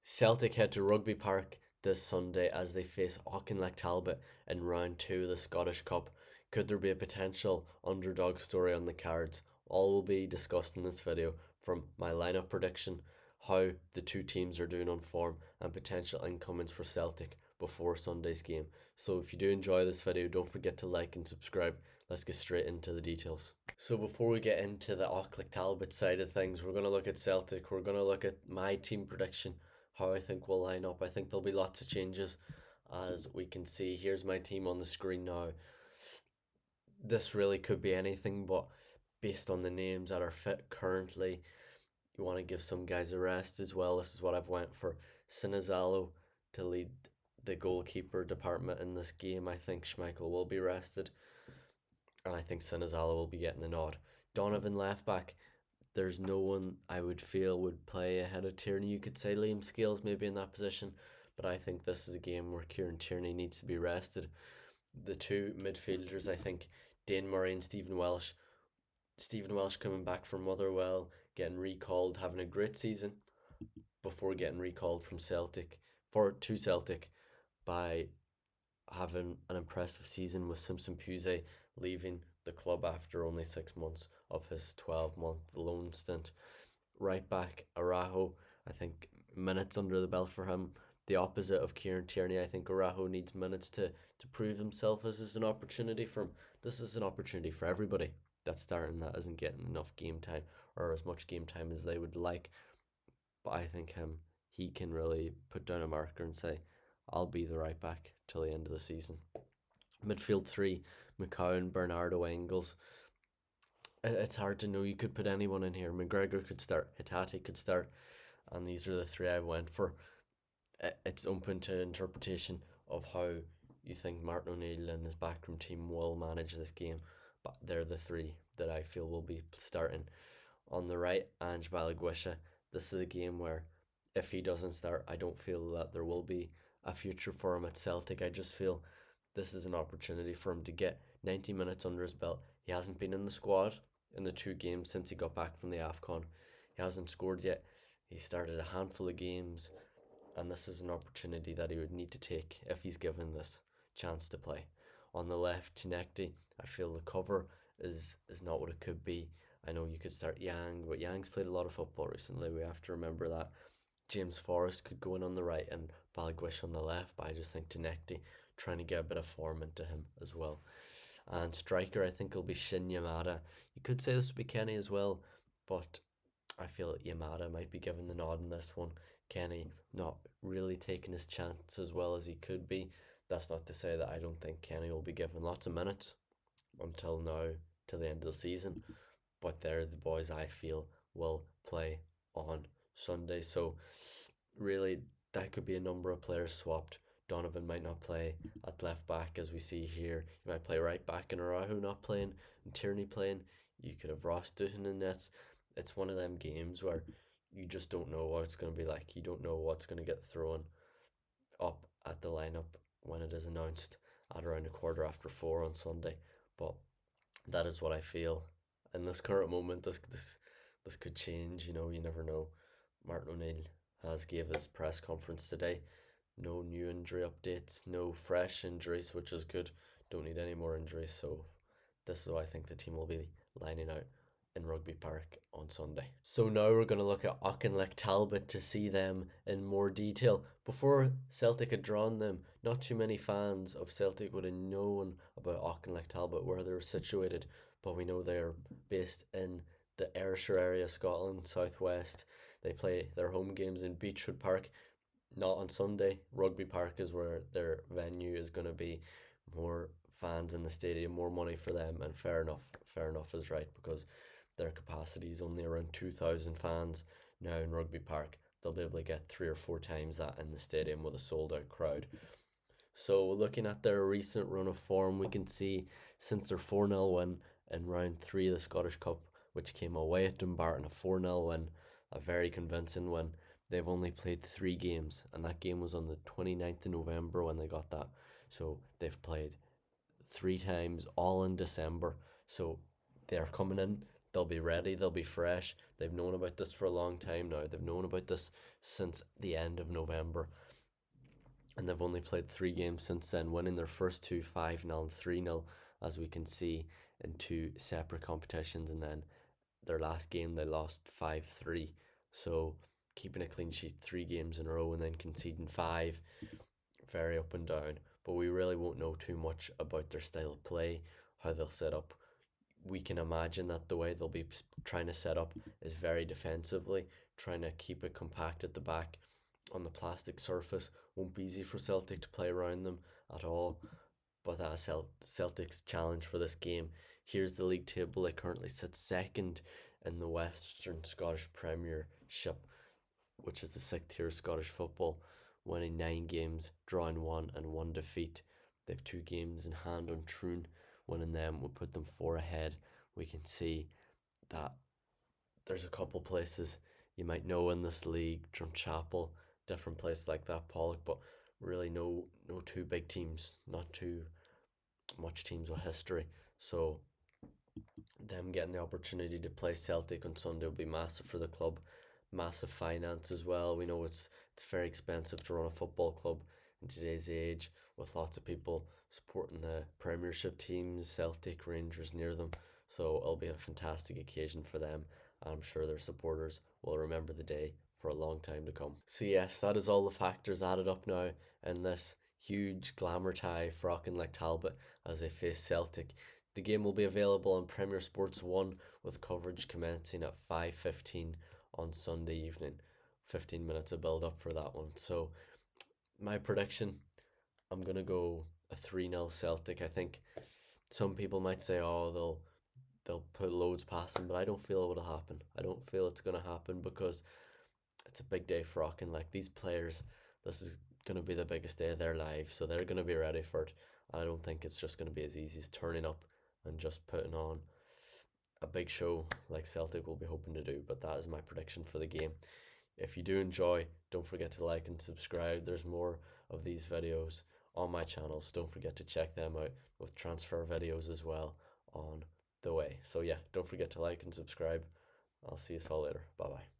Celtic head to Rugby Park this Sunday as they face Auchinleck Talbot in round 2 of the Scottish Cup. Could there be a potential underdog story on the cards? All will be discussed in this video, from my lineup prediction, how the two teams are doing on form, and potential incomings for Celtic before Sunday's game. So if you do enjoy this video, don't forget to like and subscribe. Let's get straight into the details. So before we get into the Auchinleck Talbot side of things, we're going to look at Celtic. We're going to look at my team prediction, how I think we'll line up. I think there'll be lots of changes, as we can see. Here's my team on the screen now. This really could be anything, but based on the names that are fit currently, you want to give some guys a rest as well. This is what I've went for. Sinizalo to lead the goalkeeper department in this game. I think Schmeichel will be rested, and I think Sinizalo will be getting the nod. Donovan left back. There's no one I would feel would play ahead of Tierney. You could say Liam Scales maybe in that position, but I think this is a game where Kieran Tierney needs to be rested. The two midfielders, I think Dane Murray and Stephen Welsh. Stephen Welsh coming back from Motherwell, getting recalled, having a great season before getting recalled from Celtic to Celtic by having an impressive season, with Simpson Puse leaving the club after only 6 months of his 12-month loan stint. Right back, Arajo, I think minutes under the belt for him. The opposite of Kieran Tierney, I think Arajo needs minutes to prove himself. This is an opportunity for him. This is an opportunity for everybody that's starting that isn't getting enough game time, or as much game time as they would like. But I think he can really put down a marker and say, I'll be the right back till the end of the season. Midfield three, McCowan, Bernardo, Engels. It's hard to know. You could put anyone in here. McGregor could start, Hatate could start, and these are the three I went for. It's open to interpretation of how you think Martin O'Neill and his backroom team will manage this game, but they're the three that I feel will be starting. On the right, Ange Balagwisha. This is a game where if he doesn't start, I don't feel that there will be a future for him at Celtic. I just feel this is an opportunity for him to get 90 minutes under his belt. He hasn't been in the squad in the 2 games since he got back from the AFCON. He hasn't scored yet. He started a handful of games, and this is an opportunity that he would need to take if he's given this chance to play. On the left, Tinekti, I feel the cover is not what it could be. I know you could start Yang, but Yang's played a lot of football recently. We have to remember that. James Forrest could go in on the right and Balagwish on the left, but I just think Tinekti trying to get a bit of form into him as well. And striker, I think it'll be Shin Yamada. You could say this would be Kenny as well, but I feel that Yamada might be given the nod in this one. Kenny not really taking his chance as well as he could be. That's not to say that I don't think Kenny will be given lots of minutes until now, till the end of the season, but they're the boys I feel will play on Sunday. So really, that could be a number of players swapped. Donovan might not play at left back, as we see here. He might play right back, and Arahu not playing, and Tierney playing. You could have Ross Dutton in nets. It's one of them games where you just don't know what it's going to be like. You don't know what's going to get thrown up at the lineup when it is announced at around 4:15 on Sunday. But that is what I feel in this current moment. This could change. You never know. Martin O'Neill has gave his press conference today. No new injury updates, no fresh injuries, which is good. Don't need any more injuries. So this is what I think the team will be lining out in Rugby Park on Sunday. So now we're going to look at Auchinleck Talbot to see them in more detail. Before Celtic had drawn them, not too many fans of Celtic would have known about Auchinleck Talbot, where they're situated, but we know they're based in the Ayrshire area, Scotland, southwest. They play their home games in Beechwood Park, not on Sunday. Rugby Park is where their venue is going to be. More fans in the stadium, more money for them, and fair enough is right, because their capacity is only around 2,000 fans now in Rugby Park. They'll be able to get 3 or 4 times that in the stadium with a sold out crowd. So looking at their recent run of form, we can see since their 4-0 win in round 3 of the Scottish Cup, which came away at Dumbarton, a 4-0 win, a very convincing win. They've only played 3 games, and that game was on the 29th of November when they got that. So they've played 3 times, all in December. So they're coming in they'll be ready, they'll be fresh. They've known about this for a long time now. They've known about this since the end of November, and they've only played 3 games since then, winning their first two 5-0 and 3-0, as we can see, in two separate competitions. And then their last game, they lost 5-3. So keeping a clean sheet 3 games in a row and then conceding five, very up and down. But we really won't know too much about their style of play, how they'll set up. We can imagine that the way they'll be trying to set up is very defensively, trying to keep it compact at the back on the plastic surface. Won't be easy for Celtic to play around them at all. But that's Celtic's challenge for this game. Here's the league table. They currently sit second in the Western Scottish Premiership, which is the sixth tier of Scottish football, winning 9 games, drawing one, and one defeat. They have 2 games in hand on Troon. Winning them will put them 4 ahead. We can see that there's a couple places you might know in this league, Drumchapel, different places like that, Pollock, but really no two big teams, not too much teams with history. So them getting the opportunity to play Celtic on Sunday will be massive for the club. Massive finance as well. We know it's very expensive to run a football club in today's age, with lots of people supporting the Premiership teams, Celtic, Rangers near them. So it'll be a fantastic occasion for them. I'm sure their supporters will remember the day for a long time to come. So yes, that is all the factors added up now in this huge glamour tie for Auchinleck Talbot as they face Celtic. The game will be available on Premier Sports 1 with coverage commencing at 5:15 on Sunday evening. 15 minutes of build up for that one. So my prediction, I'm gonna go a 3-0 Celtic. I think some people might say, oh, they'll put loads past them, but I don't feel it will happen. I don't feel it's gonna happen because it's a big day for Auchinleck. These players, this is gonna be the biggest day of their lives, so they're gonna be ready for it. And I don't think it's just gonna be as easy as turning up and just putting on a big show like Celtic will be hoping to do. But that is my prediction for the game. If you do enjoy, don't forget to like and subscribe. There's more of these videos on my channels. Don't forget to check them out with transfer videos as well on the way. So yeah, don't forget to like and subscribe. I'll see you all later. Bye bye.